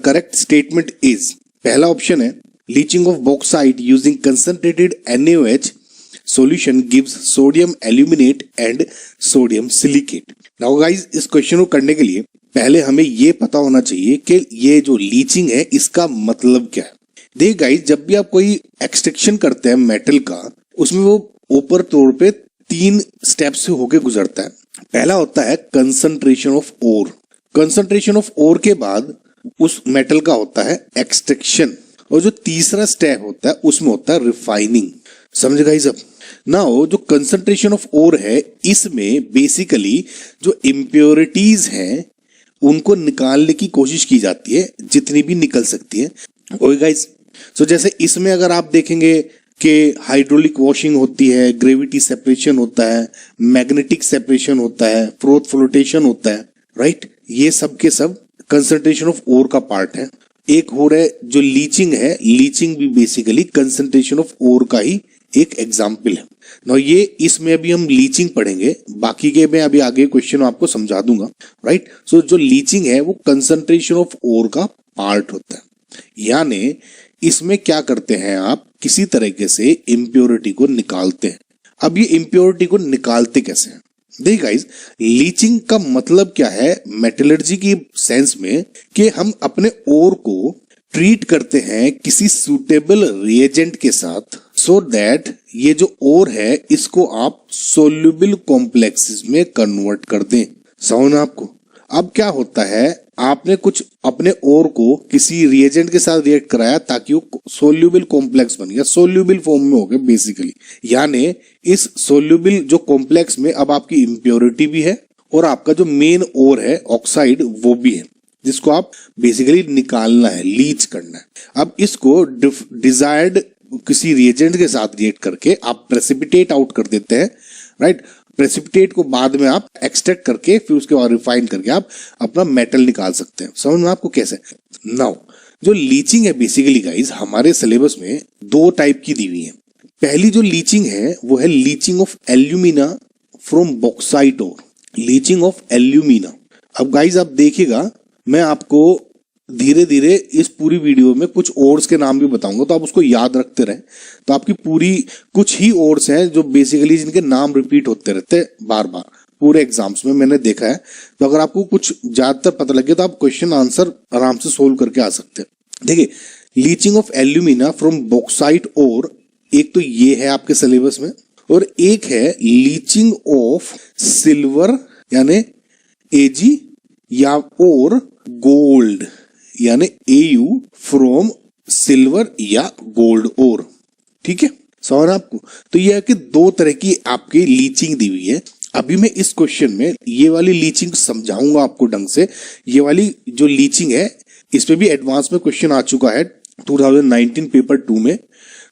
Correct statement is, पहला option है leaching of bauxite using concentrated NaOH solution gives sodium aluminate and sodium silicate। Now guys, इस question को करने के लिए पहले हमें ये पता होना चाहिए कि ये जो लीचिंग है इसका मतलब क्या है। देखिए गाइस, जब भी आप कोई एक्सट्रैक्शन करते हैं मेटल का, उसमें वो ऊपर तौर पे 3 स्टेप से होके गुजरता है। पहला होता है concentration of ore. Concentration of ore के बाद उस मेटल का होता है एक्सट्रैक्शन, और जो तीसरा स्टेप होता है उसमें होता है रिफाइनिंग। समझ गाइस? अब नाउ जो कंसंट्रेशन ऑफ ओर है, इसमें बेसिकली जो इम्प्योरिटीज हैं उनको निकालने की कोशिश की जाती है, जितनी भी निकल सकती है। ओके गाइस, सो जैसे इसमें अगर आप देखेंगे कि हाइड्रोलिक वॉशिंग होती है, ग्रेविटी सेपरेशन होता है, मैग्नेटिक सेपरेशन होता है, फ्रोथ फ्लोटेशन होता है, राइट? ये सब के सब कंसंट्रेशन ऑफ ओर का पार्ट है। एक हो रहा है जो लीचिंग है, लीचिंग भी बेसिकली कंसंट्रेशन ऑफ ओर का ही एक एग्जाम्पल है। ना ये इसमें अभी हम लीचिंग पढ़ेंगे, बाकी के मैं अभी आगे क्वेश्चन आपको समझा दूंगा, राइट? सो जो लीचिंग है वो कंसंट्रेशन ऑफ ओर का पार्ट होता है, यानी इसमें क्या करते हैं आप, किसी तरीके से इम्प्योरिटी को निकालते हैं। अब ये इम्प्योरिटी को निकालते कैसे हैं? देखिए गाइस, लीचिंग का मतलब क्या है मेटलर्जी की सेंस में, कि हम अपने ओर को ट्रीट करते हैं किसी सूटेबल रिएजेंट के साथ, सो दैट ये जो ओर है इसको आप सोल्यूबल कॉम्प्लेक्सेस में कन्वर्ट कर दें। समझ आपको? अब क्या होता है, आपने कुछ अपने ओर को किसी रिएजेंट के साथ रिएक्ट कराया ताकि वो सोल्यूबल कॉम्प्लेक्स बन गया, सोल्यूबल फॉर्म में हो गया बेसिकली। यानी इस सोल्यूबल जो कॉम्प्लेक्स में अब आपकी इम्प्योरिटी भी है और आपका जो मेन ओर है ऑक्साइड वो भी है, जिसको आप बेसिकली निकालना है, लीच करना है। अब इसको डिजायर्ड किसी रिएजेंट के साथ रिएक्ट करके आप प्रेसिपिटेट आउट कर देते हैं, राइट? प्रेसिपिटेट को बाद में आप एक्सट्रैक्ट करके फिर उसके बाद रिफाइन करके आप अपना मेटल निकाल सकते हैं। समझ में आपको कैसे? नाउ जो लीचिंग है बेसिकली गाइस, हमारे सिलेबस में 2 टाइप की दी हुई है। पहली जो लीचिंग है वो है leaching of alumina from bauxite ore, leaching of alumina. अब गाइस आप देखिएगा, मैं आपको धीरे धीरे इस पूरी वीडियो में कुछ ओर्स के नाम भी बताऊंगा, तो आप उसको याद रखते रहें। तो आपकी पूरी कुछ ही ओर्स हैं जो बेसिकली जिनके नाम रिपीट होते रहते हैं बार बार पूरे एग्जाम्स में, मैंने देखा है। तो अगर आपको कुछ ज्यादातर पता लगे तो आप क्वेश्चन आंसर आराम से सोल्व करके आ सकते हैं। देखिए, leaching of alumina from bauxite ore, एक तो ये है आपके सिलेबस में, और एक है लीचिंग ऑफ सिल्वर यानी Ag या और गोल्ड यानी Au फ्रॉम सिल्वर या गोल्ड ओर। ठीक है, समझ आपको? तो यह है कि 2 तरह की आपकी लीचिंग दी हुई है। अभी मैं इस क्वेश्चन में ये वाली लीचिंग समझाऊंगा आपको ढंग से। ये वाली जो लीचिंग है इस पे भी एडवांस में क्वेश्चन आ चुका है 2019 पेपर 2 में।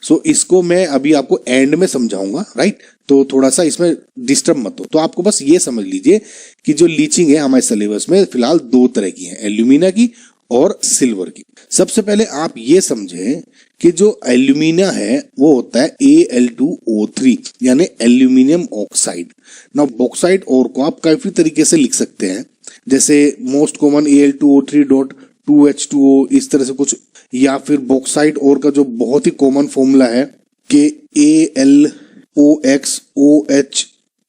सो इसको मैं अभी आपको एंड में समझाऊंगा, राइट? तो थोड़ा सा इसमें डिस्टर्ब मत हो। तो आपको बस ये समझ लीजिए कि जो लीचिंग है हमारे सिलेबस में फिलहाल 2 तरह की है, एल्यूमिना की और सिल्वर की। सबसे पहले आप ये समझें कि जो एल्यूमिना है वो होता है Al2O3 यानी एल्यूमिनियम ऑक्साइड। ना बॉक्साइट ओर को आप काफी तरीके से लिख सकते हैं, जैसे मोस्ट कॉमन Al2O3.2H2O, इस तरह से कुछ, या फिर बॉक्साइट ओर का जो बहुत ही कॉमन फॉर्मूला है कि AlOxOH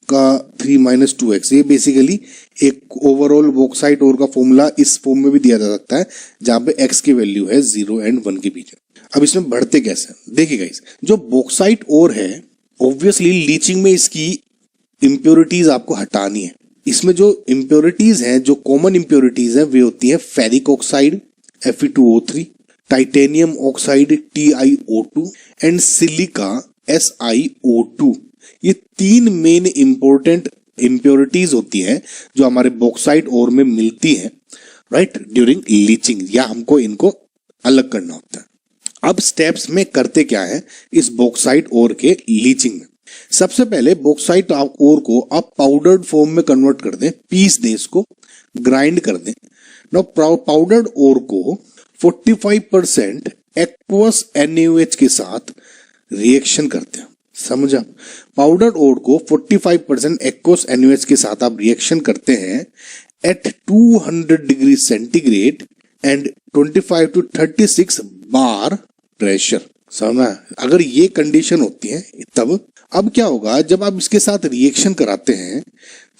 का 3-2x। ये बेसिकली एक ओवरऑल बॉक्साइट ओर का फॉर्मूला इस फॉर्म में भी दिया जा सकता है, जहां पे x की वैल्यू है 0 और 1 के बीच। अब इसमें बढ़ते कैसे, देखिए गाइस, जो बॉक्साइट ओर है ऑब्वियसली लीचिंग में इसकी इंप्योरिटीज आपको हटानी है। इसमें जो इंप्योरिटीज हैं, जो कॉमन इंप्योरिटीज हैं, वे होती है ferric oxide Fe2O3, titanium oxide TiO2 and silica SiO2। ये 3 मेन इंपॉर्टेंट इंप्योरिटीज होती हैं जो हमारे बॉक्साइट ओर में मिलती हैं, राइट, ड्यूरिंग लीचिंग, या हमको इनको अलग करना होता है। अब स्टेप्स में करते क्या है इस बॉक्साइट ओर के लीचिंग में? सबसे पहले बॉक्साइट ओर को आप पाउडर्ड फॉर्म में कन्वर्ट कर दें, पीस दें, इसको ग्राइंड कर दें। नाउ पाउडर्ड ओर को 45% एक्वस NaOH के साथ रिएक्शन करते हैं। समझा? पाउडर्ड ओर को 45% एक्वस NaOH के साथ आप रिएक्शन करते हैं at 200 degree centigrade and 25 to 36 bar pressure. समझ, अगर ये कंडीशन होती है तब अब क्या होगा, जब आप इसके साथ रिएक्शन कराते हैं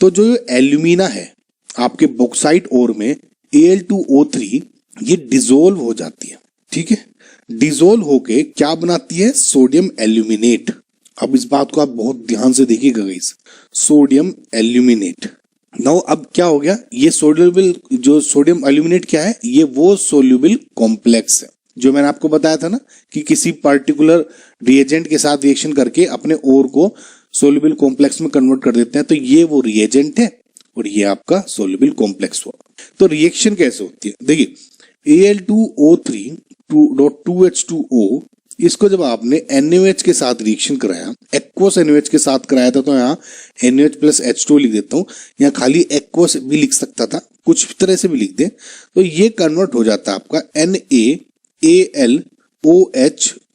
तो जो एल्यूमिना है आपके बॉक्साइट ओर में Al2O3 ये डिसोल्व हो जाती है। ठीक है, डिसोल्व होके क्या बनाती है, सोडियम एल्यूमिनेट। अब इस बात को आप बहुत ध्यान से देखिएगा गाइस, सोडियम एल्यूमिनेट। नाउ अब क्या हो गया, ये सोल्यूबल, जो सोडियम एल्यूमिनेट क्या है, ये वो सोल्यूबल कॉम्प्लेक्स है जो मैंने आपको बताया था ना कि किसी पर्टिकुलर रिएजेंट के साथ रिएक्शन करके अपने ओर को सोल्यूबल कॉम्प्लेक्स में कन्वर्ट कर देते हैं। तो ये वो रिएजेंट है और ये आपका सोल्यूबल कॉम्प्लेक्स हुआ। तो रिएक्शन कैसे होती है, देखिए Al2O3.2H2O, इसको जब आपने NaOH के साथ रिएक्शन कराया, एक्वस NaOH के साथ कराया था, तो यहाँ NaOH प्लस H2 लिख देता हूँ, यहाँ खाली एक्वस भी लिख सकता था, कुछ तरह से भी लिख दे, तो ये कन्वर्ट हो जाता है आपका NaAlOH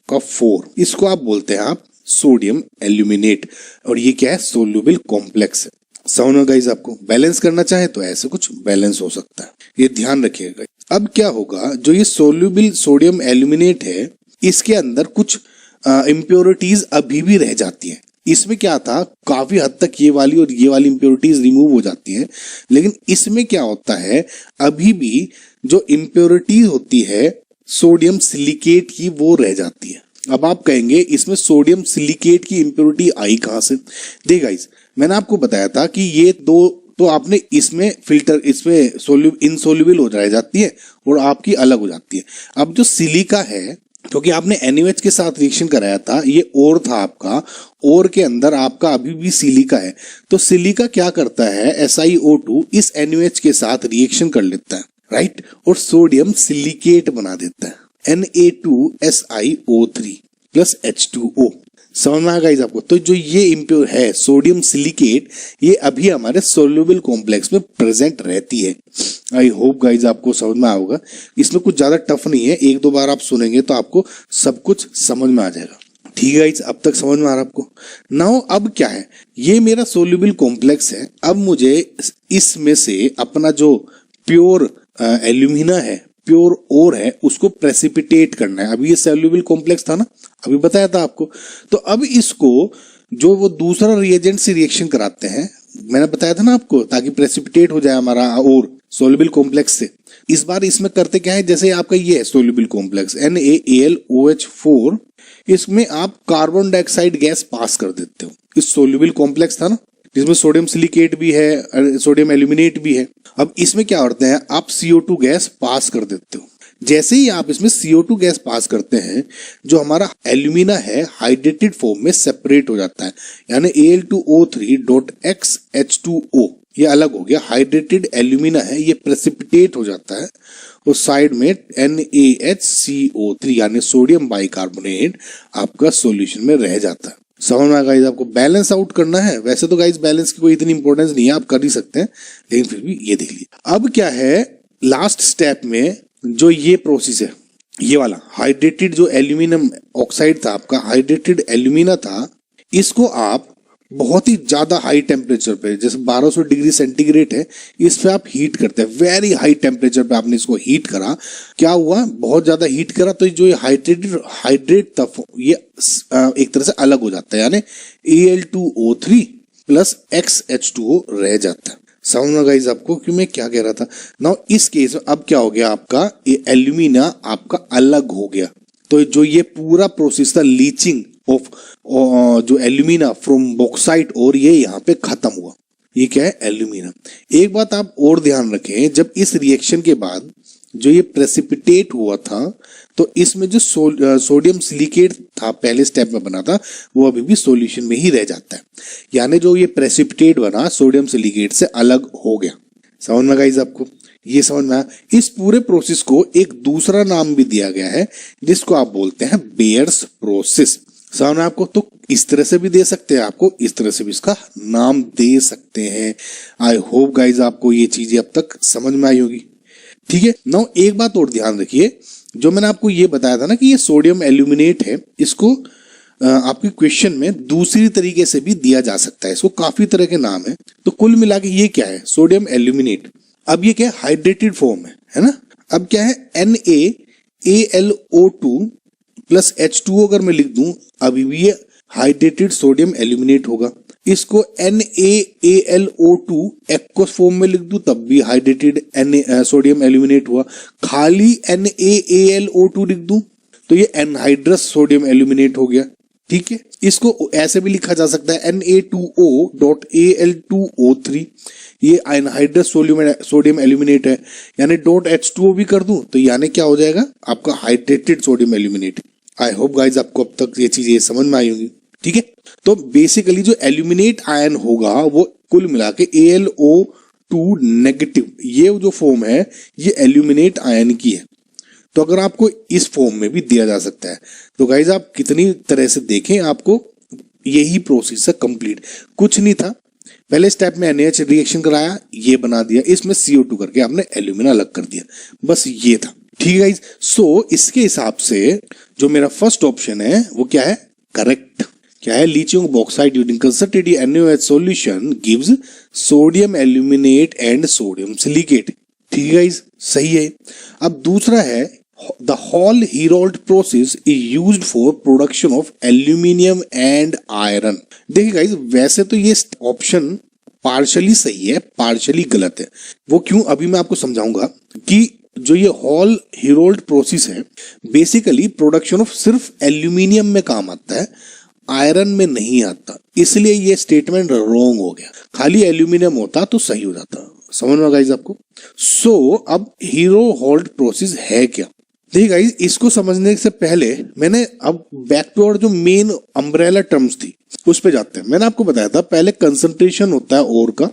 का 4। इसको आप बोलते हैं आप सोडियम एल्यूमिनेट, और ये क्या है, सोल्यूबल कॉम्प्लेक्स है। समझ में गाइस, आपको बैलेंस करना चाहे तो ऐसे कुछ बैलेंस हो सकता है, ये ध्यान रखिएगा। अब क्या होगा, जो ये सोल्यूबल सोडियम एल्यूमिनेट है, इसके अंदर कुछ इम्प्योरिटीज अभी भी रह जाती हैं। इसमें क्या था, काफी हद तक ये वाली और ये वाली इम्प्योरिटीज रिमूव हो जाती हैं, लेकिन इसमें क्या होता है, अभी भी जो इम्प्योरिटीज होती है सोडियम सिलिकेट की, वो रह जाती है। अब आप कहेंगे इसमें सोडियम सिलिकेट की इम्प्योरिटी आई कहां से? देखिए गाइस, मैंने आपको बताया था कि ये दो तो आपने इसमें फिल्टर, इसमें इनसोल्यूबल हो जाती है और आपकी अलग हो जाती है। अब जो सिलिका है, क्योंकि आपने NaOH के साथ रिएक्शन कराया था, ये ओर था आपका, ओर के अंदर आपका अभी भी सिलिका है, तो सिलिका क्या करता है, SiO2 इस NaOH के साथ रिएक्शन कर लेता है, राइट, और सोडियम सिलिकेट बना देता है, Na2SiO3 प्लस H2O। समझ में आएगा आपको? तो जो ये इम्प्योर है सोडियम सिलिकेट, ये अभी हमारे सोल्यूबल कॉम्प्लेक्स में प्रेजेंट रहती है। आई होप गाइज आपको समझ में आएगा, इसमें कुछ ज्यादा टफ नहीं है, एक दो बार आप सुनेंगे तो आपको सब कुछ समझ में आ जाएगा। ठीक है गाइज, अब तक समझ में आ रहा आपको? नाउ अब क्या है, ये मेरा सोल्यूबल कॉम्प्लेक्स है, अब मुझे इसमें से अपना जो प्योर एल्यूमिना है, प्योर ओर है, उसको प्रेसिपिटेट करना है। अभी ये सोल्यूबल कॉम्प्लेक्स था ना, अभी बताया था आपको, तो अब इसको जो वो दूसरा रिएजेंट से रिएक्शन कराते हैं, मैंने बताया था ना आपको, ताकि प्रेसिपिटेट हो जाए हमारा और सोल्यूबल कॉम्प्लेक्स से। इस बार इसमें करते क्या है, जैसे आपका ये है सोल्यूबल कॉम्प्लेक्स NaAlOH4, इसमें आप कार्बन डाइऑक्साइड गैस पास कर देते हो। इस सोल्यूबल कॉम्प्लेक्स था ना जिसमें सोडियम सिलिकेट भी है, सोडियम एल्यूमिनेट भी है। अब इसमें क्या करते हैं, आप CO2 गैस पास कर देते हो। जैसे ही आप इसमें CO2 गैस पास करते हैं, जो हमारा एल्यूमिना है हाइड्रेटेड फॉर्म में सेपरेट हो जाता है, यानी Al2O3.XH2O ये अलग हो गया, हाइड्रेटेड एल्यूमिना है, ये प्रेसिपिटेट हो जाता है, और साइड में NaHCO3 यानी सोडियम बाइकार्बोनेट आपका सॉल्यूशन में रह जाता है। समझ में आ गाइस आपको? बैलेंस आउट करना है, वैसे तो गाइस बैलेंस की कोई इतनी इंपॉर्टेंस नहीं है, आप कर ही सकते हैं, लेकिन फिर भी ये देख लीजिए। अब क्या है, लास्ट स्टेप में जो ये प्रोसेस है, ये वाला हाइड्रेटेड जो एल्यूमिनियम ऑक्साइड था आपका, हाइड्रेटेड एल्यूमिना था, इसको आप बहुत ही ज्यादा हाई टेम्परेचर पे, जैसे 1200 डिग्री सेंटीग्रेड है, इस पे आप हीट करते हैं, वेरी हाई टेम्परेचर पे आपने इसको हीट करा। क्या हुआ, बहुत ज्यादा हीट करा तो जो ये हाइड्रेट था ये एक तरह से अलग हो जाता है, यानी Al2O3 प्लस XH2O रह जाता है। समझ में गाइस आपको कि मैं क्या कह रहा था? नाउ इस केस में अब क्या हो गया, आपका ये एल्यूमिना आपका अलग हो गया। तो जो ये पूरा प्रोसेस था लीचिंग ऑफ जो एल्यूमिना फ्रॉम बॉक्साइट, और ये यहाँ पे खत्म हुआ। ये क्या है, एल्यूमिना। एक बात आप और ध्यान रखें, जब इस रिएक्शन के बाद जो ये प्रेसिपिटेट हुआ था, तो इसमें जो सोडियम सिलिकेट था पहले स्टेप में बना था, वो अभी भी सॉल्यूशन में ही रह जाता है, यानी जो ये प्रेसिपिटेट बना सोडियम सिलिकेट से अलग हो गया। समझ में गाइस आपको? ये समझ में आया? इस पूरे प्रोसेस को एक दूसरा नाम भी दिया गया है, जिसको आप बोलते हैं बेयर्स प्रोसेस। समझ में आपको? तो इस तरह से भी दे सकते हैं, आपको इस तरह से भी इसका नाम दे सकते हैं। आई होप गाइज आपको ये चीजें अब तक समझ में आई होगी। ठीक है, नाउ एक बात और ध्यान रखिए, जो मैंने आपको ये बताया था ना कि ये सोडियम एल्यूमिनेट है, इसको आपके क्वेश्चन में दूसरी तरीके से भी दिया जा सकता है, इसको काफी तरह के नाम है। तो कुल मिला के ये क्या है, सोडियम एल्यूमिनेट। अब ये क्या, हाइड्रेटेड फॉर्म है ना। अब क्या है NaAlO2 प्लस H2O अगर मैं लिख दूं अभी भी ये हाइड्रेटेड सोडियम एल्यूमिनेट होगा। इसको NaAlO2 एक्वस फॉर्म में लिख दूं तब भी हाइड्रेटेड सोडियम एल्यूमिनेट हुआ। खाली NaAlO2 लिख दूं तो ये एनहाइड्रस सोडियम एल्यूमिनेट हो गया। ठीक है, इसको ऐसे भी लिखा जा सकता है Na2O.Al2O3, ये एनहाइड्रस सोडियम एल्यूमिनेट है, यानी .H2O भी कर दूं तो यानी क्या हो जाएगा आपका hydrated sodium aluminate. I hope guys आपको अब तक ये चीजें समझ में आई होंगी। ठीक है, तो बेसिकली जो एल्यूमिनेट आयन होगा वो कुल मिला के AlO2 नेगेटिव, ये जो फॉर्म है ये एल्यूमिनेट आयन की है। तो अगर आपको इस फॉर्म में भी दिया जा सकता है तो गाइज आप कितनी तरह से देखें, आपको यही प्रोसेस है कंप्लीट। कुछ नहीं था, पहले स्टेप में NaH रिएक्शन कराया, ये बना दिया, इसमें CO2 करके आपने एल्यूमिना अलग कर दिया, बस ये था। ठीक है गाइज, सो इसके हिसाब से जो मेरा फर्स्ट ऑप्शन है वो क्या है, करेक्ट। क्या है, leaching of bauxite using concentrated NaOH solution gives sodium aluminate and sodium silicate. ठीक है गाइज, सही है। अब दूसरा है the Hall Heroult process is used for production of aluminium and iron. देखिए गाइज, वैसे तो ये ऑप्शन पार्शली सही है पार्शली गलत है। वो क्यों, अभी मैं आपको समझाऊंगा कि जो ये हॉल हीरोल्ड प्रोसेस है बेसिकली प्रोडक्शन ऑफ सिर्फ एल्यूमिनियम में काम आता है, आयरन में नहीं आता, इसलिए ये स्टेटमेंट रॉन्ग हो गया। खाली एल्यूमिनियम होता तो सही हो जाता। समझ में गाइज आपको। सो अब हीरो होल्ड प्रोसेस है क्या, देखिए गाइज, इसको समझने से पहले मैंने अब बैक टू और जो मेन अम्ब्रेला टर्म्स थी उस पे जाते हैं। मैंने आपको बताया था पहले कंसंट्रेशन होता है ओर का,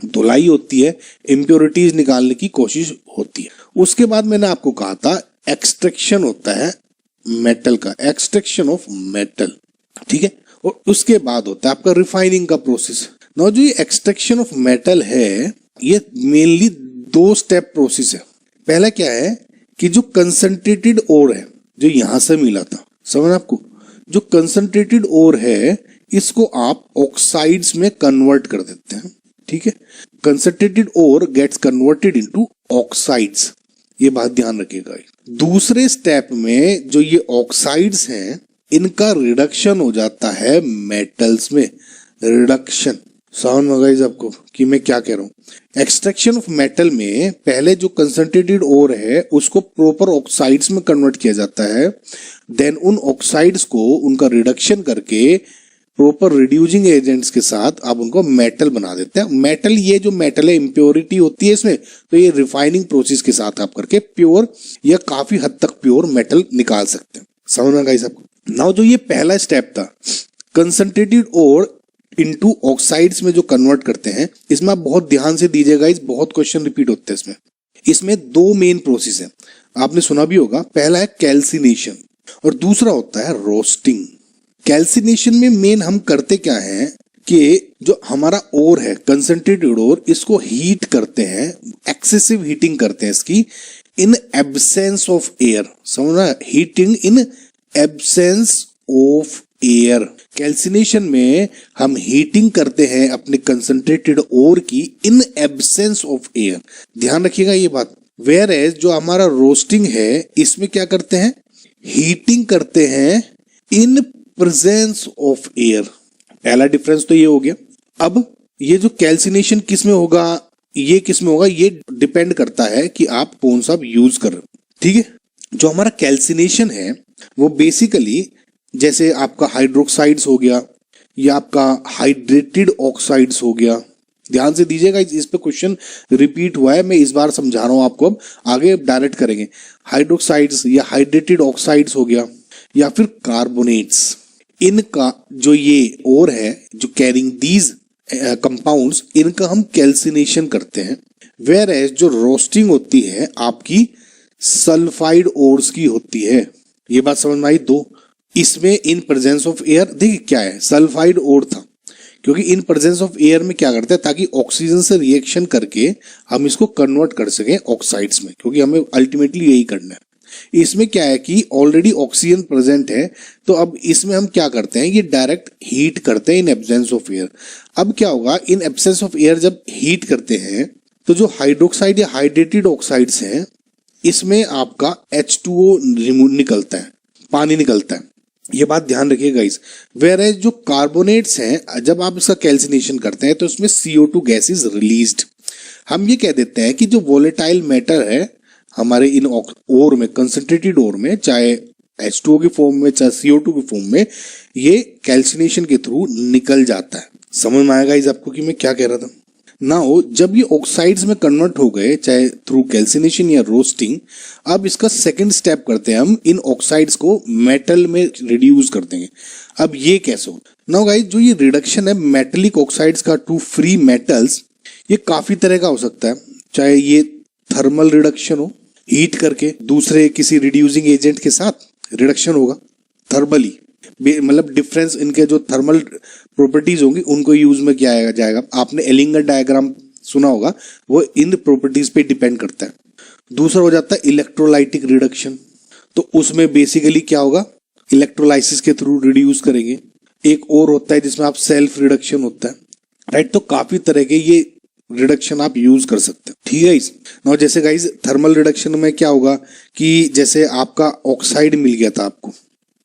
धुलाई होती है, इम्प्योरिटीज निकालने की कोशिश होती है। उसके बाद मैंने आपको कहा था एक्सट्रैक्शन होता है मेटल का, एक्सट्रैक्शन ऑफ मेटल। ठीक है, और उसके बाद होता है आपका रिफाइनिंग का प्रोसेस। नाउ जो ये एक्सट्रैक्शन ऑफ मेटल है ये मेनली 2 स्टेप प्रोसेस है। पहला क्या है कि जो कंसंट्रेटेड ओर है जो यहां से मिला था, समझ आपको, जो कंसंट्रेटेड ओर है इसको आप ऑक्साइड्स में कन्वर्ट कर देते हैं। ठीक है, concentrated ore gets converted into oxides, ये बात ध्यान रखिएगा। दूसरे स्टेप में जो ये ऑक्साइड्स हैं इनका रिडक्शन हो जाता है मेटल्स में, रिडक्शन। समझ में गाइस आपको कि मैं क्या कह रहा हूं। एक्सट्रैक्शन ऑफ मेटल में पहले जो कंसंट्रेटेड ओर है उसको प्रॉपर ऑक्साइड्स में कन्वर्ट किया जाता है, देन उन ऑक्साइड्स को उनका रिडक्शन करके प्रॉपर रिड्यूसिंग एजेंट्स के साथ आप उनको मेटल बना देते हैं। मेटल, ये जो मेटल है इम्प्योरिटी होती है इसमें, तो ये रिफाइनिंग प्रोसेस के साथ आप करके प्योर या काफी हद तक प्योर मेटल निकाल सकते हैं। समझ में गाइस आपको। नाउ जो ये पहला स्टेप था कंसंट्रेटेड ओर इनटू ऑक्साइड्स में जो कन्वर्ट करते हैं, इसमें आप बहुत ध्यान से दीजिएगा, इस बहुत क्वेश्चन रिपीट होते हैं इसमें 2 मेन प्रोसेस है, आपने सुना भी होगा। पहला है कैल्सिनेशन और दूसरा होता है रोस्टिंग। कैल्सिनेशन में मेन हम करते क्या है कि जो हमारा ओर है कंसंट्रेटेड ओर, इसको हीट करते हैं, एक्सेसिव हीटिंग करते हैं इसकी, इन एब्सेंस ऑफ एयर। समझना, heating in absence of air. Calcination में हम हीटिंग करते हैं अपने कंसंट्रेटेड ओर की इन एब्सेंस ऑफ एयर, ध्यान रखिएगा ये बात। वेयर एज जो हमारा रोस्टिंग है इसमें क्या करते हैं, हीटिंग करते हैं इन प्रेजेंस ऑफ एयर। पहला डिफरेंस तो ये हो गया। अब ये जो कैल्सिनेशन किस में होगा, ये किस में होगा, ये डिपेंड करता है कि आप कौन सा यूज कर रहे हो। ठीक है, जो हमारा कैल्सिनेशन है वो बेसिकली जैसे आपका हाइड्रोक्साइड्स हो गया या आपका हाइड्रेटेड ऑक्साइड्स हो गया। ध्यान से दीजिएगा, इस पे क्वेश्चन रिपीट हुआ है, मैं इस बार समझा रहा हूं आपको, अब आगे डायरेक्ट करेंगे। हाइड्रोक्साइड्स या हाइड्रेटेड ऑक्साइड्स हो गया या फिर कार्बोनेट्स, इनका जो ये ओर है जो कैरिंग दीज कंपाउंड्स, इनका हम कैल्सिनेशन करते हैं। वेयर एज जो रोस्टिंग होती है आपकी सल्फाइड ओर्स की होती है। ये बात समझ में आई। 2 इसमें इन प्रेजेंस ऑफ एयर, देखिए क्या है, सल्फाइड ओर था क्योंकि इन प्रेजेंस ऑफ एयर में क्या करते हैं ताकि ऑक्सीजन से रिएक्शन करके हम इसको कन्वर्ट कर सकें ऑक्साइड्स में, क्योंकि हमें अल्टीमेटली यही करना है। इसमें क्या है कि ऑलरेडी ऑक्सीजन प्रेजेंट है, तो अब इसमें हम क्या करते हैं, ये डायरेक्ट हीट करते हैं इन एब्सेंस ऑफ एयर। अब क्या होगा, इन एब्सेंस ऑफ एयर जब हीट करते हैं तो जो हाइड्रोक्साइड या हाइड्रेटेड ऑक्साइड्स हैं इसमें आपका H2O निकलता है, पानी निकलता है, ये बात ध्यान रखिएगा गाइस। वेयर एज जो कार्बोनेट्स हैं, जब आप इसका कैल्सिनेशन करते हैं तो उसमें CO2 गैस इज रिलीज्ड। हम ये कह देते हैं कि जो वोलेटाइल मैटर है हमारे इन ओर में, कंसंट्रेटेड ओर में, चाहे H2O की फॉर्म में चाहे CO2 की फॉर्म में, ये कैल्सिनेशन के थ्रू निकल जाता है। समझ में आएगा गाइस आपको कि मैं क्या कह रहा था? नाउ जब ये ऑक्साइड्स में कन्वर्ट हो गए, चाहे थ्रू कैल्सिनेशन या रोस्टिंग, अब इसका सेकंड स्टेप करते हैं हम, इन ऑक्साइड्स को मेटल में रिड्यूस कर देंगे। अब ये कैसे हो? नाउ गाइस, जो ये रिडक्शन है मेटेलिक ऑक्साइड्स का टू फ्री मेटल्स, ये काफी तरह का हो सकता है। चाहे ये थर्मल रिडक्शन हो, हीट करके दूसरे किसी रिड्यूसिंग एजेंट के साथ रिडक्शन होगा थर्मली, मतलब डिफरेंस इनके जो थर्मल प्रॉपर्टीज होंगी उनको यूज में किया जाएगा। आपने एलिंगर डायग्राम सुना होगा, वो इन प्रॉपर्टीज पे डिपेंड करता है। दूसरा हो जाता है इलेक्ट्रोलाइटिक रिडक्शन, तो उसमें बेसिकली क्या होगा, इलेक्ट्रोलाइसिस के थ्रू रिड्यूस करेंगे। एक और होता है जिसमें आप सेल्फ रिडक्शन होता है, राइट। तो काफी तरह के ये रिडक्शन आप यूज कर सकते हैं, ठीक है गाइस। नाउ जैसे गाइस थर्मल रिडक्शन में क्या होगा कि जैसे आपका ऑक्साइड मिल गया था आपको,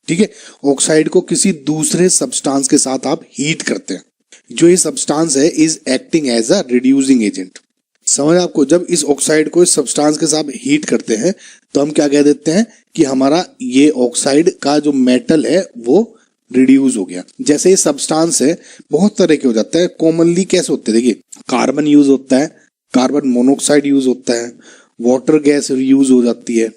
ठीक है, ऑक्साइड को किसी दूसरे सब्सटेंस के साथ आप हीट करते हैं, जो ये सब्सटेंस है is acting as a reducing agent. समझ आपको? जब इस ऑक्साइड को इस सब्सटेंस के साथ हीट करते हैं तो हम क्या कह देते हैं कि हमारा ये ऑक्साइड का जो मेटल है वो रिड्यूस हो गया। जैसे ये सब्सटेंस है बहुत तरह के हो जाता है, कॉमनली कैसे होते हैं, देखिए कार्बन यूज होता है, कार्बन मोनोऑक्साइड यूज होता है, वाटर गैस यूज हो जाती है,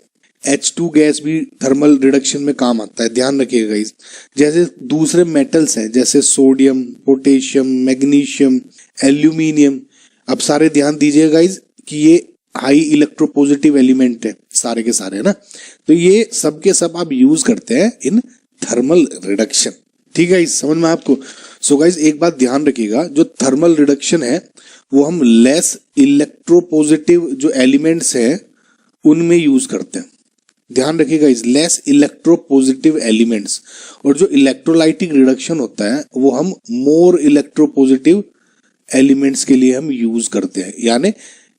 H2 गैस भी थर्मल रिडक्शन में काम आता है, ध्यान रखिएगा गाइस। जैसे दूसरे मेटल्स हैं जैसे सोडियम, पोटेशियम, मैग्नीशियम, एल्यूमिनियम, अब सारे ध्यान दीजिएगा गाइस कि ये हाई इलेक्ट्रोपॉजिटिव एलिमेंट है सारे के सारे, है ना। तो ये सब के सब आप यूज करते हैं इन थर्मल रिडक्शन, ठीक है, समझ में आपको? सो गाइस एक बात ध्यान रखिएगा, जो थर्मल रिडक्शन है वो हम लेस इलेक्ट्रोपॉजिटिव जो एलिमेंट्स हैं उनमें यूज करते हैं। ध्यान रखिएगा इस लेस इलेक्ट्रोपॉजिटिव एलिमेंट्स, और जो इलेक्ट्रोलाइटिक रिडक्शन होता है वो हम मोर इलेक्ट्रोपॉजिटिव एलिमेंट्स के लिए हम यूज करते हैं, यानी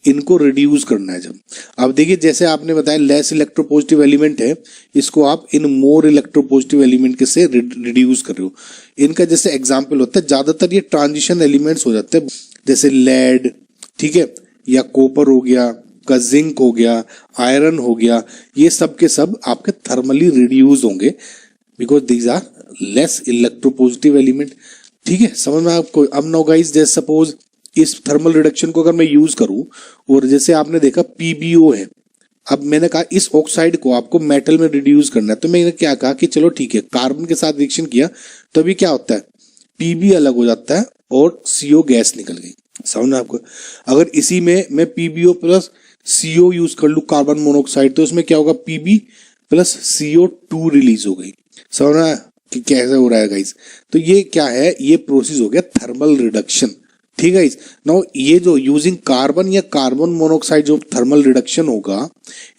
इनको रिड्यूस करना है। जब अब देखिए जैसे आपने बताया लेस इलेक्ट्रोपॉजिटिव एलिमेंट है, इसको आप इन मोर इलेक्ट्रोपॉजिटिव एलिमेंट के से रिड्यूस कर रहे हो। इनका जैसे एग्जांपल होता है, ज्यादातर ये ट्रांजिशन एलिमेंट्स हो जाते हैं, जैसे लेड, ठीक है, या कॉपर हो गया, का जिंक हो गया, आयरन हो गया, ये सब के सब आपके थर्मली रिड्यूस होंगे because these are less electropositive element, ठीक है, समझ में आपको? अब नाउ गाइस जैसे सपोज इस थर्मल रिडक्शन को अगर मैं यूज करूं, और जैसे आपने देखा PbO है, अब मैंने कहा इस ऑक्साइड को आपको मेटल में रिड्यूस करना है, तो मैंने क्या कहा कि चलो ठीक है, कार्बन के साथ रिएक्शन किया तो अभी क्या होता है, Pb अलग हो जाता है और CO गैस निकल गई। समझ आपको? अगर इसी में मैं PbO प्लस CO यूज कर लू कार्बन मोनोऑक्साइड, तो इसमें क्या होगा, Pb प्लस CO2 रिलीज हो गई। समझ कि कैसे हो रहा है गाइस? तो ये क्या है, ये प्रोसेस हो गया थर्मल रिडक्शन, ठीक है। नाउ ये जो यूजिंग कार्बन या कार्बन मोनोऑक्साइड जो थर्मल रिडक्शन होगा,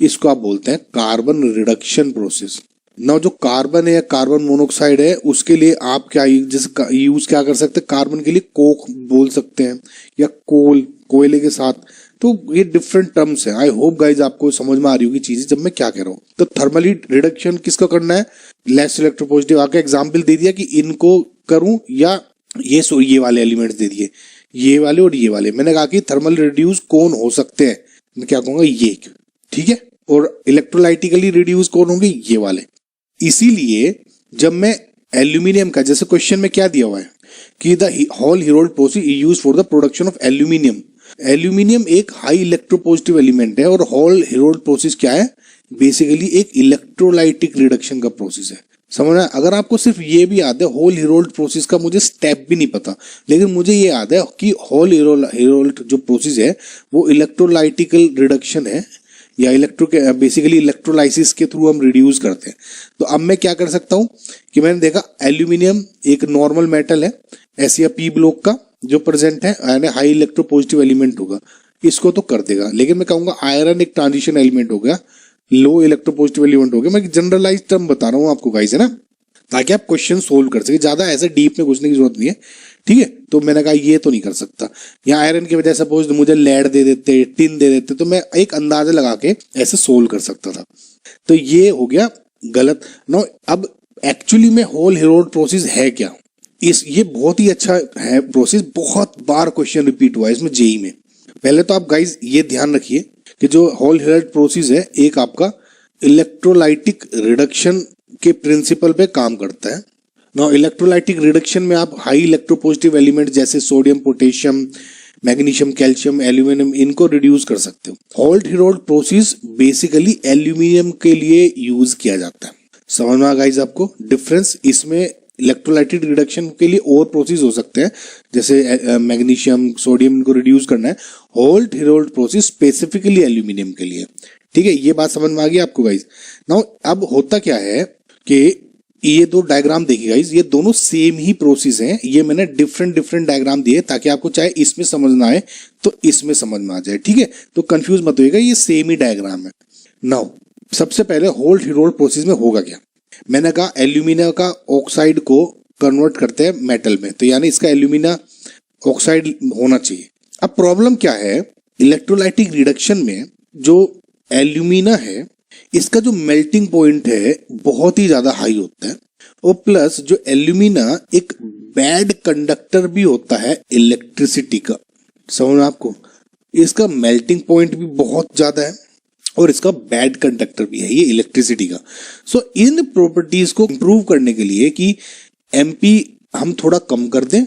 इसको आप बोलते हैं कार्बन रिडक्शन प्रोसेस। नाउ जो कार्बन है या कार्बन मोनोऑक्साइड है, उसके लिए आप क्या यूज क्या कर सकते हैं, कार्बन के लिए कोक बोल सकते हैं, या कोयले के साथ। तो ये डिफरेंट टर्म्स है। आई होप गाइज आपको समझ में आ रही होगी चीजें जब मैं क्या कह रहा हूँ। तो थर्मली रिडक्शन किसका करना है, लेस इलेक्ट्रोपॉजिटिव। आके एग्जाम्पल दे दिया कि इनको करूं, या ये वाले एलिमेंट्स दे दिए, ये वाले और ये वाले। मैंने कहा कि थर्मल रिड्यूस कौन हो सकते हैं, मैं क्या कहूंगा, ये, ठीक है। और इलेक्ट्रोलाइटिकली रिड्यूस कौन होंगे, ये वाले। इसीलिए जब मैं एल्यूमिनियम का, जैसे क्वेश्चन में क्या दिया हुआ है कि the Hall Heroult process is used for the production of aluminium. Aluminium एक हाई इलेक्ट्रोपॉजिटिव एलिमेंट है, और होल हेरोल्ड प्रोसेस क्या है, बेसिकली एक इलेक्ट्रोलाइटिक रिडक्शन का प्रोसेस है। समझना? अगर आपको सिर्फ ये भी याद है, होल हेरोल्ड प्रोसेस का मुझे स्टेप भी नहीं पता, लेकिन मुझे ये याद है कि होल हेरोल्ड जो प्रोसेस है वो इलेक्ट्रोलाइटिकल रिडक्शन है, या बेसिकली इलेक्ट्रोलाइसिस के थ्रू हम रिड्यूस करते हैं। तो अब मैं क्या कर सकता हूं कि मैंने देखा एल्यूमिनियम एक नॉर्मल मेटल है, ऐसे P ब्लॉक का जो प्रेजेंट है, यानी हाई इलेक्ट्रोपॉजिटिव एलिमेंट होगा, इसको तो कर देगा। लेकिन मैं कहूंगा आयरन एक ट्रांजिशन एलिमेंट हो गया, लो इलेक्ट्रोपॉजिटिव एलिमेंट हो गया। मैं जनरलाइज टर्म बता रहा हूं आपको गाइस, है ना। ताकि आप क्वेश्चन सोल्व कर सके। ज्यादा ऐसे डीप में घुसने की जरूरत नहीं है, ठीक है। तो मैंने कहा ये तो नहीं कर सकता, यहाँ आयरन की वजह सपोज मुझे लेड दे देते, टिन दे देते, तो मैं एक अंदाजा लगा के ऐसे सोल्व कर सकता था। तो ये हो गया गलत। नो अब एक्चुअली में होल हेरोल्ड प्रोसेस है क्या, ये बहुत ही अच्छा है प्रोसेस, बहुत बार क्वेश्चन रिपीट हुआ है इसमें जेई में। पहले तो आप गाइज ये ध्यान रखिए कि जो होल हेरोल्ड प्रोसेस है एक आपका इलेक्ट्रोलाइटिक रिडक्शन के प्रिंसिपल पे काम करता है। नो इलेक्ट्रोलाइटिक रिडक्शन में आप हाई इलेक्ट्रोपॉजिटिव एलिमेंट जैसे sodium, potassium, magnesium, calcium, aluminium, इनको रिड्यूस कर सकते हो। Hall Heroult process basically aluminium के लिए यूज किया जाता है। समझ में आ गाइज आपको डिफरेंस? इसमें इलेक्ट्रोलाइटिक रिडक्शन के लिए और प्रोसेस हो सकते हैं, जैसे मैग्नीशियम, सोडियम, इनको रिड्यूस करना है। Hall Heroult process specifically aluminium के लिए, ठीक है। ये बात समझ में आ गई आपको गाइज? नाउ अब होता क्या है कि ये दो डायग्राम देखिए गाइज, ये दोनों सेम ही प्रोसेस हैं। ये मैंने डिफरेंट डायग्राम दिए ताकि आपको चाहे इसमें समझ ना आए तो इसमें समझ में आ जाए, ठीक है। तो कंफ्यूज मत होइएगा, ये सेम ही डायग्राम है। नाउ सबसे पहले होल हेरोल्ड प्रोसेस में होगा क्या, मैंने कहा एल्यूमिना का ऑक्साइड को कन्वर्ट करते हैं मेटल में, तो यानी इसका एल्यूमिना ऑक्साइड होना चाहिए। अब प्रॉब्लम क्या है, इलेक्ट्रोलाइटिक रिडक्शन में जो एल्यूमिना है इसका जो मेल्टिंग पॉइंट है बहुत ही ज्यादा हाई होता है, और प्लस जो एल्यूमिना एक बैड कंडक्टर भी होता है इलेक्ट्रिसिटी का। समझ आपको, इसका मेल्टिंग पॉइंट भी बहुत ज्यादा है और इसका बैड कंडक्टर भी है ये इलेक्ट्रिसिटी का। सो इन प्रॉपर्टीज को इंप्रूव करने के लिए कि एमपी हम थोड़ा कम कर दें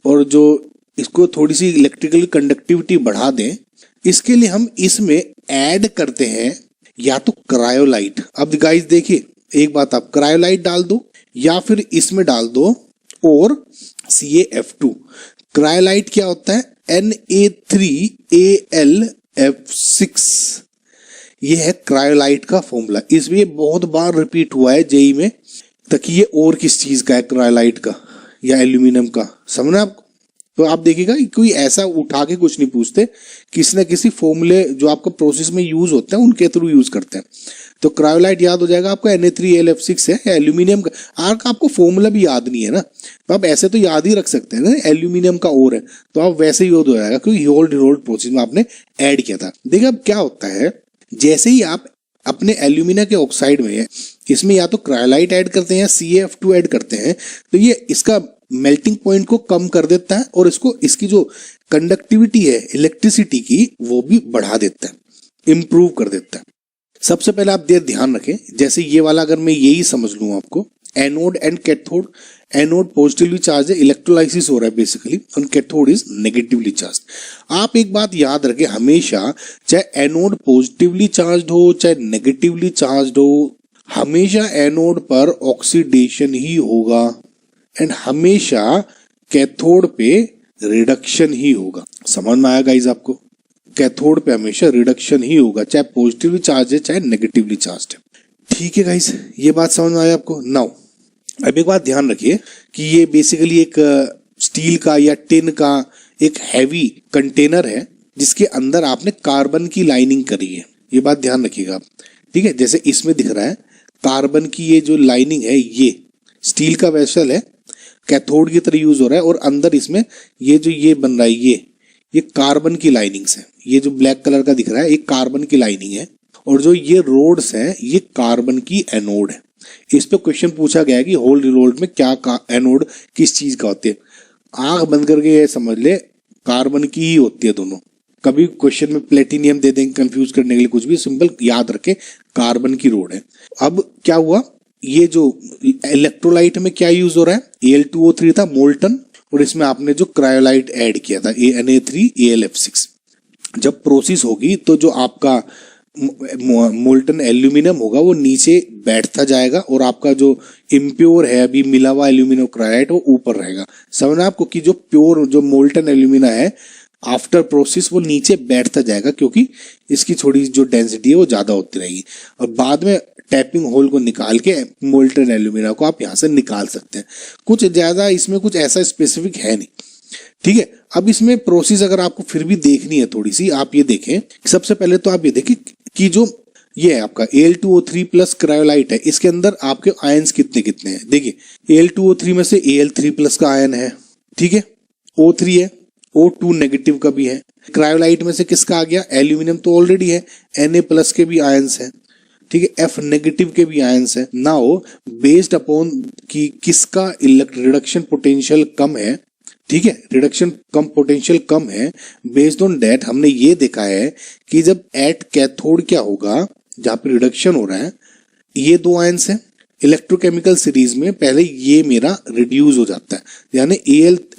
और जो इसको थोड़ी सी इलेक्ट्रिकल कंडक्टिविटी बढ़ा दें, इसके लिए हम इसमें ऐड करते हैं या तो क्रायोलाइट। अब गाइस देखिए एक बात, आप क्रायोलाइट डाल दो या फिर इसमें डाल दो और CaF2। क्रायोलाइट क्या होता है, Na3Al F6, ये है क्रायोलाइट का फॉर्मूला। इसमें बहुत बार रिपीट हुआ है जेई में, ताकि ये और किस चीज का है, क्रायोलाइट का या एल्यूमिनियम का, समझना आपको। तो आप देखिएगा कोई ऐसा उठा के कुछ नहीं पूछते, किसी न किसी फॉर्मूले जो आपको प्रोसेस में यूज होते हैं उनके थ्रू यूज करते हैं। तो क्रायोलाइट याद हो जाएगा आपको, Na3Al F6 है एल्यूमिनियम का। आपको फॉर्मूला भी याद नहीं है ना, तो आप ऐसे तो याद ही रख सकते हैं ना, एल्यूमिनियम का और है तो आप वैसे ही याद हो जाएगा, क्योंकि होल हेरोल्ड प्रोसेस में आपने ऐड किया था। देखिए अब क्या होता है, जैसे ही आप अपने एल्यूमिना के ऑक्साइड में इसमें या तो क्रायोलाइट ऐड करते हैं या CaF2 ऐड करते हैं, तो ये इसका मेल्टिंग पॉइंट को कम कर देता है और इसकी जो कंडक्टिविटी है इलेक्ट्रिसिटी की वो भी बढ़ा देता है, इंप्रूव कर देता है। सबसे पहले आप ध्यान रखें, जैसे ये वाला अगर मैं यही समझ लूं आपको, anode and cathode. Anode positively charge है, इलेक्ट्रोलाइसिस हो रहा है बेसिकली, और कैथोड इज नेगेटिवली चार्ज। आप एक बात याद रखें हमेशा, चाहे एनोड पॉजिटिवली चार्ज हो चाहे नेगेटिवली चार्ज हो, हमेशा एनोड पर ऑक्सीडेशन ही होगा एंड हमेशा कैथोड पे रिडक्शन ही होगा। समझ में आया गाइस आपको, कैथोड पे हमेशा रिडक्शन ही होगा, चाहे पॉजिटिवली चार्ज है चाहे नेगेटिवली चार्ज है। ठीक है गाइस, ये बात समझ में आया आपको। नाउ अब एक बात ध्यान रखिए कि ये बेसिकली एक स्टील का या टिन का एक हैवी कंटेनर है जिसके अंदर आपने कार्बन की लाइनिंग करी है, ये बात ध्यान रखिएगा आप, ठीक है। जैसे इसमें दिख रहा है कार्बन की ये जो लाइनिंग है, ये स्टील का वेसल है, कैथोड की तरह यूज हो रहा है, और अंदर इसमें ये बन रहा है, ये कार्बन की लाइनिंग्स है। ये जो ब्लैक कलर का दिख रहा है ये कार्बन की लाइनिंग है, और जो ये रोड्स हैं ये कार्बन की एनोड है। इस पे क्वेश्चन पूछा गया है कि होल हेरोल्ड में क्या एनोड किस चीज का होती है। आंख बंद करके ये समझ ले, कार्बन की ही होती है दोनों। कभी क्वेश्चन में प्लेटिनियम दे देंगे कंफ्यूज करने के लिए, कुछ भी, सिंपल याद रखे कार्बन की रोड है। अब क्या हुआ, ये जो इलेक्ट्रोलाइट में क्या यूज हो रहा है, Al2O3 था मोल्टन, और इसमें आपने जो क्रायोलाइट ऐड किया था Na3Al F6। जब प्रोसेस होगी तो जो आपका मोल्टन एल्यूमिनियम होगा वो नीचे बैठता जाएगा और आपका जो इम्प्योर है अभी मिला हुआ एल्यूमिनियम क्रायोलाइट वो ऊपर रहेगा। समझना आपको कि जो प्योर जो मोल्टन एल्यूमिना है आफ्टर प्रोसेस वो नीचे बैठता जाएगा, क्योंकि इसकी थोड़ी जो डेंसिटी है वो ज्यादा होती रहेगी, और बाद में टैपिंग होल को निकाल के मोल्टन एल्यूमिना को आप यहां से निकाल सकते हैं। कुछ ज्यादा इसमें कुछ ऐसा स्पेसिफिक है नहीं, ठीक है। अब इसमें प्रोसेस अगर आपको फिर भी देखनी है थोड़ी सी, आप ये देखें, सबसे पहले तो आप ये देखें कि जो ये है आपका Al2O3 प्लस क्रायोलाइट है, इसके अंदर आपके आयंस कितने कितने हैं देखिए। Al2O3 में से Al3 प्लस का आयन है, ठीक है, O3 है, O2 नेगेटिव का भी है। क्रायोलाइट में से किसका आ गया, एल्यूमिनियम तो ऑलरेडी है, Na प्लस के भी आयंस है, ठीक है, F नेगेटिव के भी आयंस है। नाउ बेस्ड अपॉन कि किसका रिडक्शन पोटेंशियल कम है, ठीक है, रिडक्शन कम पोटेंशियल कम है, बेस्ड ऑन दैट हमने ये देखा है कि जब एट कैथोड क्या होगा, जहां पे रिडक्शन हो रहा है, ये दो आयंस है इलेक्ट्रोकेमिकल सीरीज में, पहले ये मेरा रिड्यूस हो जाता है, यानी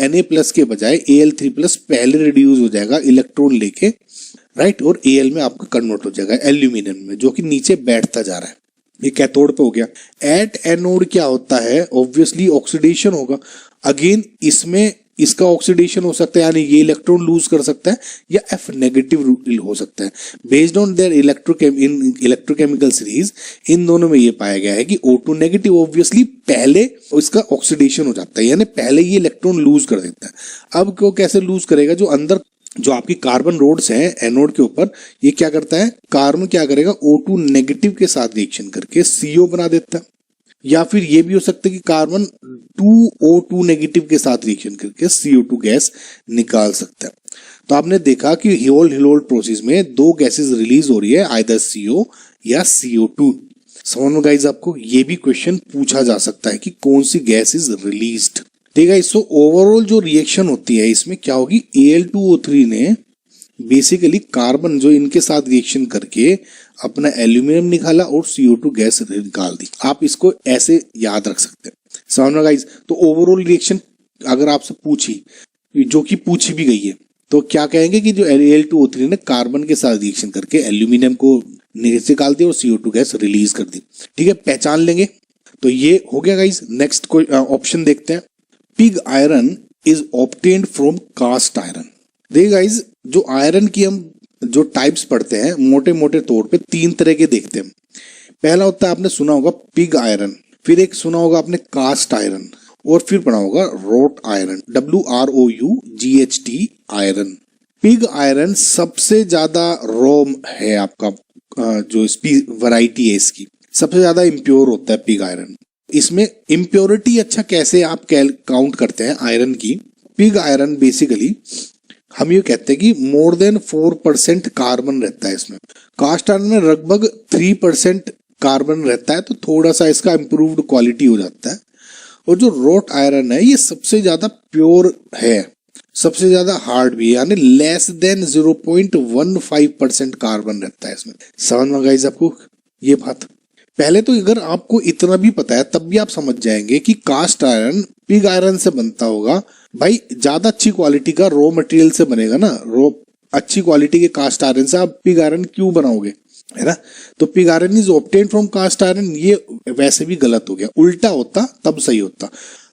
Na प्लस के बजाय Al3 प्लस पहले रिड्यूस हो जाएगा इलेक्ट्रॉन लेके, राइट, और Al में आपका कन्वर्ट हो जाएगा एल्यूमिनियम में, जो कि नीचे बैठता जा रहा है। ये कैथोड पे हो गया। एट एनोड क्या होता है, ऑब्वियसली ऑक्सीडेशन होगा। अगेन इसमें इसका ऑक्सीडेशन हो सकता है, यानी ये इलेक्ट्रॉन लूज कर सकता है, या F नेगेटिव हो सकता है। Based on their electrochemical series in दोनों में ये पाया गया है कि O2 नेगेटिव ऑब्वियसली पहले इसका ऑक्सीडेशन हो जाता है, यानी पहले ये इलेक्ट्रॉन लूज कर देता है। अब को कैसे लूज करेगा, जो अंदर जो आपकी कार्बन रोड्स हैं एनोड के ऊपर, ये क्या करता है, कार्बन क्या करेगा, O2 नेगेटिव के साथ रिएक्शन करके CO बना देता है, या फिर ये भी हो सकता है कि कार्बन 2O2 नेगेटिव के साथ रिएक्शन करके CO2 गैस निकाल सकता है। तो आपने देखा कि हिलोल हिलोल प्रोसेस में दो गैसेस रिलीज हो रही है, आइदर CO या CO2। समझ में गाइस, आपको ये भी क्वेश्चन पूछा जा सकता है कि कौन सी गैस इज रिलीज्ड, ठीक है। सो ओवरऑल जो रिएक्शन होती है इसमें क्या होगी, Al2O3 ने बेसिकली कार्बन जो इनके साथ रिएक्शन करके अपना एल्यूमिनियम निकाला और CO2 गैस निकाल दी। आप इसको ऐसे याद रख सकते हैं, समझ में गाइस। तो ओवरऑल रिएक्शन अगर आपसे पूछी, जो कि पूछी भी गई है, तो क्या कहेंगे कि जो Al2O3 ने कार्बन के साथ रिएक्शन करके एल्यूमिनियम को निकाल दिया और CO2 गैस रिलीज कर दी, ठीक है, पहचान लेंगे। तो ये हो गया गाइस। नेक्स्ट कोई ऑप्शन देखते हैं। Pig iron is obtained from cast iron. देखिए गाइस, जो आयरन की हम जो टाइप्स पढ़ते हैं मोटे मोटे तौर पे तीन तरह के देखते हैं। पहला होता है, आपने सुना होगा पिग आयरन, फिर एक सुना होगा आपने कास्ट आयरन, और फिर पढ़ा होगा road iron, WROUGHT iron. Pig iron सबसे ज्यादा रॉ है आपका, जो वैरायटी है इसकी सबसे ज्यादा इम्प्योर होता है पिग आयरन। इसमें इम्प्योरिटी अच्छा कैसे आप काउंट करते हैं आयरन की, पिग आयरन बेसिकली हम ये कहते हैं कि मोर देन 4% कार्बन रहता है इसमें। कास्ट आयरन में लगभग 3% कार्बन रहता है, तो थोड़ा सा इसका इम्प्रूव्ड क्वालिटी हो जाता है। और जो रोट आयरन है ये सबसे ज्यादा प्योर है, सबसे ज्यादा हार्ड भी है, यानी लेस देन 0.15% कार्बन रहता है इसमें। समझ में गाइस आपको ये बात। पहले तो अगर आपको इतना भी पता है तब भी आप समझ जाएंगे कि कास्ट आयरन पिग आयरन से बनता होगा। भाई ज्यादा अच्छी क्वालिटी का रॉ मटेरियल से बनेगा ना, रॉ अच्छी क्वालिटी के कास्ट आयरन से आप पिग आयरन क्यों बनाओगे, है ना। तो pig iron is obtained from cast iron, ये वैसे भी गलत हो गया, उल्टा होता तब सही होता।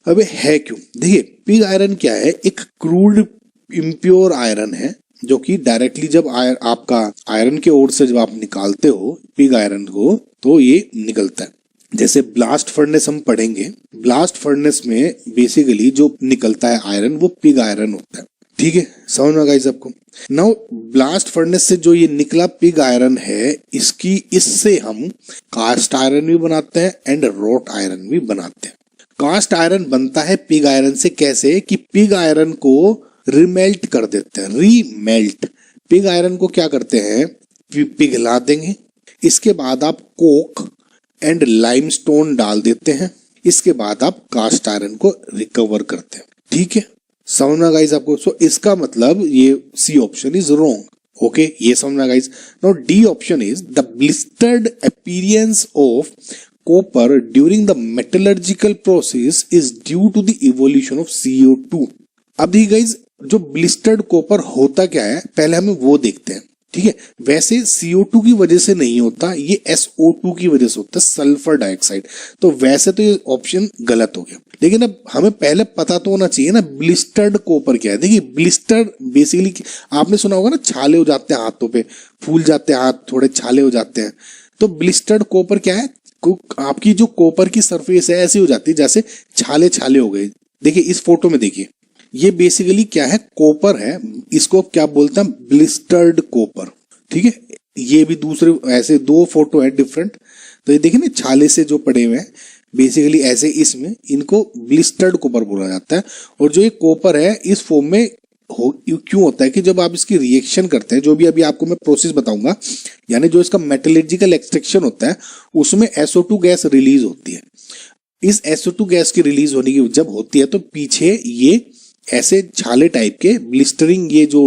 अबे है क्यों, देखिए पिग आयरन क्या है, एक क्रूड इम्प्योर आयरन है, जो कि डायरेक्टली जब आपका आयरन के ओर से जब आप निकालते हो पिग आयरन को तो ये निकलता है। जैसे ब्लास्ट फर्नेस हम पढ़ेंगे, ब्लास्ट फर्नेस में बेसिकली जो निकलता है आयरन वो पिग आयरन होता है, ठीक है, समझ में गाइस आपको। नाउ ब्लास्ट फर्नेस से जो ये निकला पिग आयरन है, इससे हम कास्ट आयरन भी बनाते हैं एंड रोट आयरन भी बनाते हैं। कास्ट आयरन बनता है पिग आयरन से कैसे, कि पिग आयरन को रिमेल्ट कर देते हैं, रीमेल्ट। पिग आयरन को क्या करते हैं, पिघला देंगे, इसके बाद आप कोक एंड लाइमस्टोन डाल देते हैं, इसके बाद आप कास्ट आयरन को रिकवर करते हैं, ठीक है, समझना गाइस आपको। सो इसका मतलब ये c option is wrong, okay, ये समझना guys. Now d option is the blistered appearance of copper during the metallurgical process is due to the evolution of CO2। अब देखिए गाइस, जो ब्लिस्टर्ड कॉपर होता क्या है पहले हमें वो देखते हैं, ठीक है। वैसे CO2 की वजह से नहीं होता, ये SO2 की वजह से होता है, सल्फर डाइऑक्साइड। तो वैसे तो ये ऑप्शन गलत हो गया, लेकिन अब हमें पहले पता तो होना चाहिए ना ब्लिस्टर्ड कॉपर क्या है। देखिए ब्लिस्टर बेसिकली आपने सुना होगा ना, छाले हो जाते हैं हाथों पे, फूल जाते हैं हाथ, थोड़े छाले हो जाते हैं। तो ब्लिस्टर्ड कॉपर क्या है, आपकी जो कॉपर की सरफेस है ऐसी हो जाती है जैसे छाले छाले हो गए। देखिए इस फोटो में देखिए, ये बेसिकली क्या है, कॉपर है, इसको क्या बोलते हैं, ब्लिस्टर्ड कॉपर, ठीक है। ये भी दूसरे ऐसे दो फोटो है डिफरेंट। तो ये देखिए ना छाले से जो पड़े हुए हैं बेसिकली ऐसे, इसमें इनको ब्लिस्टर्ड कॉपर बोला जाता है। और जो ये कॉपर है इस फॉर्म में क्यों होता है कि जब आप इसकी रिएक्शन करते हैं, जो भी अभी आपको मैं प्रोसेस बताऊंगा, यानी जो इसका मेटलर्जिकल एक्सट्रैक्शन होता है उसमें SO2 गैस रिलीज होती है। इस SO2 गैस की रिलीज होने की जब होती है तो पीछे ये ऐसे छाले टाइप के ब्लिस्टरिंग ये जो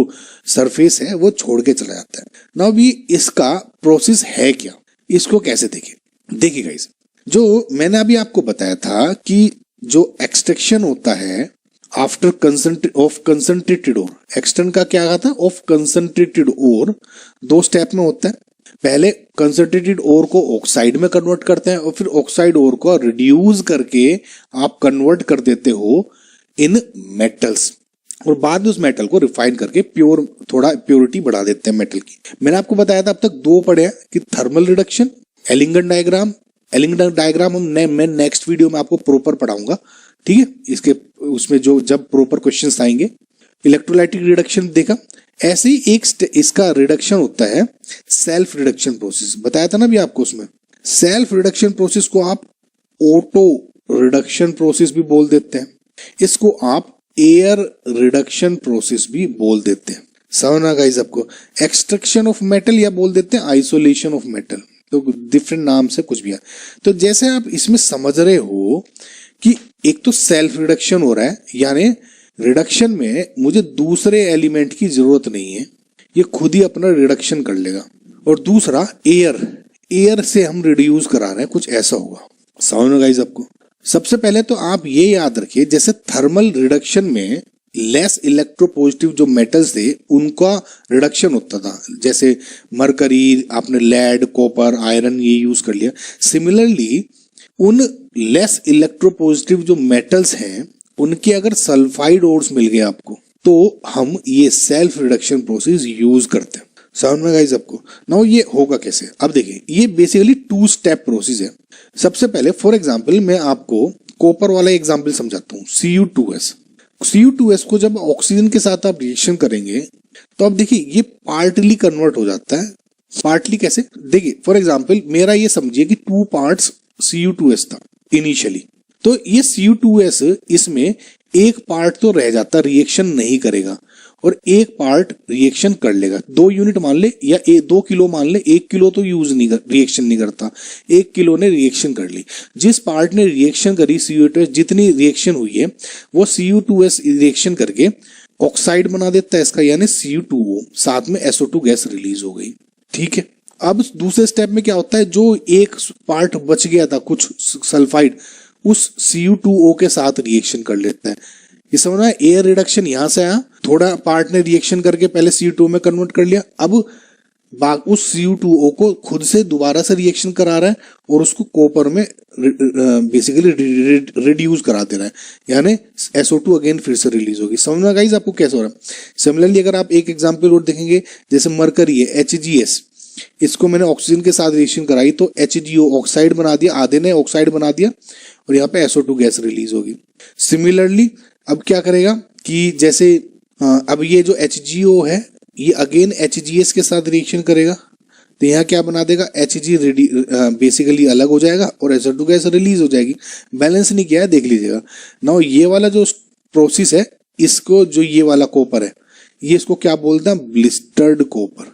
सरफेस है वो छोड़ के चला जाता है। नाउ भी इसका प्रोसेस है क्या, इसको कैसे देखें। देखिए गाइस, जो मैंने अभी आपको बताया था कि जो एक्सट्रैक्शन होता है आफ्टर कंसंट्रेटेड ओर, एक्सटर्न का क्या कहा था, ऑफ कंसंट्रेटेड ओर, दो स्टेप में होता है। पहले कंसंट्रेटेड ओर को ऑक्साइड में कन्वर्ट करते हैं और फिर ऑक्साइड ओर को रिड्यूस करके आप कन्वर्ट कर देते हो इन मेटल्स, और बाद में उस मेटल को रिफाइन करके प्योर, थोड़ा प्योरिटी बढ़ा देते हैं मेटल की। मैंने आपको बताया था अब तक दो पढ़े हैं कि थर्मल रिडक्शन, एलिंगन डायग्राम। एलिंगन डायग्राम मैं नेक्स्ट वीडियो में आपको प्रॉपर पढ़ाऊंगा, ठीक है। इसके उसमें जो जब प्रॉपर क्वेश्चंस आएंगे। इलेक्ट्रोलाइटिक रिडक्शन देखा, ऐसे ही एक इसका रिडक्शन होता है सेल्फ रिडक्शन प्रोसेस, बताया था ना भी आपको। उसमें सेल्फ रिडक्शन प्रोसेस को आप ऑटो रिडक्शन प्रोसेस भी बोल देते हैं, इसको आप एयर रिडक्शन प्रोसेस भी बोल देते हैं। समझना गाइस आपको। एक्सट्रैक्शन ऑफ मेटल या बोल देते हैं आइसोलेशन ऑफ मेटल, तो डिफरेंट नाम से कुछ भी है। तो जैसे आप इसमें समझ रहे हो कि एक तो सेल्फ रिडक्शन हो रहा है, यानी रिडक्शन में मुझे दूसरे एलिमेंट की जरूरत नहीं है, ये खुद ही अपना रिडक्शन कर लेगा। और दूसरा एयर से हम रिड्यूस करा रहे हैं, कुछ ऐसा होगा। समझ में गाइस आपको। सबसे पहले तो आप ये याद रखिए, जैसे थर्मल रिडक्शन में लेस इलेक्ट्रोपॉजिटिव जो मेटल्स थे उनका रिडक्शन होता था, जैसे मरकरी, आपने लेड, कॉपर, आयरन ये यूज कर लिया। सिमिलरली उन लेस इलेक्ट्रोपॉजिटिव जो मेटल्स हैं उनके अगर सल्फाइड ओर्स मिल गए आपको, तो हम ये सेल्फ रिडक्शन प्रोसेस यूज करते हैं। समझ में गाइस आपको। नाउ ये होगा कैसे, अब देखिए, ये बेसिकली 2 स्टेप प्रोसेस है। सबसे पहले फॉर एग्जांपल मैं आपको कॉपर वाला एग्जांपल समझाता हूँ। Cu2S को जब ऑक्सीजन के साथ आप रिएक्शन करेंगे तो अब देखिए ये पार्टली कन्वर्ट हो जाता है। पार्टली कैसे, देखिए फॉर एग्जांपल मेरा ये समझिए कि 2 पार्ट्स Cu2S था इनिशियली, तो ये Cu2S इसमें एक पार्ट तो रह जाता, रिएक्शन नहीं करेगा, और एक पार्ट रिएक्शन कर लेगा। 2 यूनिट मान ले या 2 किलो मान ले, 1 किलो तो रिएक्शन नहीं करता, 1 किलो ने रिएक्शन कर ली। जिस पार्ट ने रिएक्शन करी Cu2S, जितनी रिएक्शन हुई है वो Cu2S रिएक्शन करके ऑक्साइड बना देता है इसका, यानी Cu2O, साथ में SO2 गैस रिलीज हो गई। ठीक है। अब दूसरे स्टेप में क्या होता है, जो एक पार्ट बच गया था कुछ सल्फाइड, उस Cu2O के साथ रिएक्शन कर लेता है। ये समझना है, एयर रिडक्शन यहां से आया, थोड़ा पार्ट ने रिएक्शन करके पहले Cu2O में कन्वर्ट कर लिया, अब उस Cu2O को खुद से दोबारा से रिएक्शन करा रहा है और उसको कॉपर में बेसिकली रिड्यूस करा दे रहा है, यानी SO2 अगेन फिर से रिलीज होगी। समझना गाइस आपको कैसे हो रहा है। सिमिलरली अगर आप एक एग्जांपल और देखेंगे, जैसे मरकरी है HGS, इसको मैंने ऑक्सीजन के साथ रिएक्शन कराई तो HGO ऑक्साइड बना दिया, आधे ने ऑक्साइड बना दिया, और यहाँ पे SO2 गैस रिलीज होगी। सिमिलरली अब क्या करेगा कि जैसे अब ये जो HGO है ये अगेन HGS के साथ रिएक्शन करेगा, तो यहाँ क्या बना देगा, HG बेसिकली अलग हो जाएगा और SO2 गैस रिलीज हो जाएगी। बैलेंस नहीं किया है, देख लीजिएगा। नाउ ये वाला जो प्रोसेस है, इसको जो ये वाला कॉपर है, ये इसको क्या बोलते हैं, ब्लिस्टर्ड कॉपर।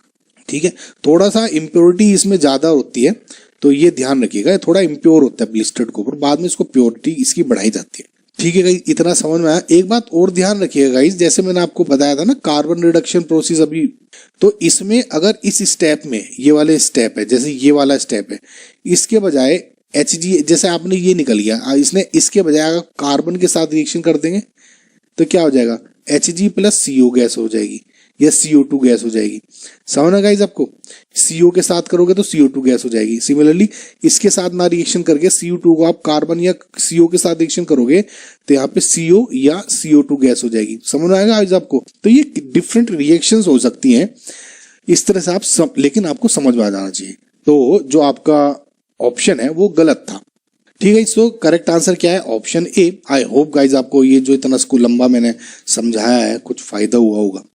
ठीक है। थोड़ा सा इम्प्योरिटी इसमें ज्यादा होती है, तो ये ध्यान रखिएगा, थोड़ा इम्प्योर होता है ब्लिस्टर्ड कॉपर, बाद में इसको प्योरिटी इसकी बढ़ाई जाती है। ठीक है गाइस, इतना समझ में आया। एक बात और ध्यान रखिएगा गाइस, जैसे मैंने आपको बताया था ना कार्बन रिडक्शन प्रोसेस अभी, तो इसमें अगर इस स्टेप में ये वाले स्टेप है, जैसे ये वाला स्टेप है, इसके बजाय HG, जैसे आपने ये निकल गया, इसने इसके बजाय अगर कार्बन के साथ रिएक्शन कर देंगे तो क्या हो जाएगा, Hg प्लस CO गैस हो जाएगी या CO2 गैस हो जाएगी। समझना गाइस आपको। CO के साथ करोगे तो CO2 गैस हो जाएगी। सिमिलरली इसके साथ ना रिएक्शन करके CO2 को आप कार्बन या CO के साथ रिएक्शन करोगे तो यहाँ पे CO या CO2 गैस हो जाएगी। समझ में आएगा गाइस आपको। तो ये डिफरेंट रिएक्शंस हो सकती हैं इस तरह से आप लेकिन आपको समझ में आ जाना चाहिए। तो जो आपका ऑप्शन है वो गलत था। ठीक है। सो करेक्ट आंसर क्या है, option A. I hope guys आपको ये जो इतना इसको लंबा मैंने समझाया है कुछ फायदा हुआ होगा।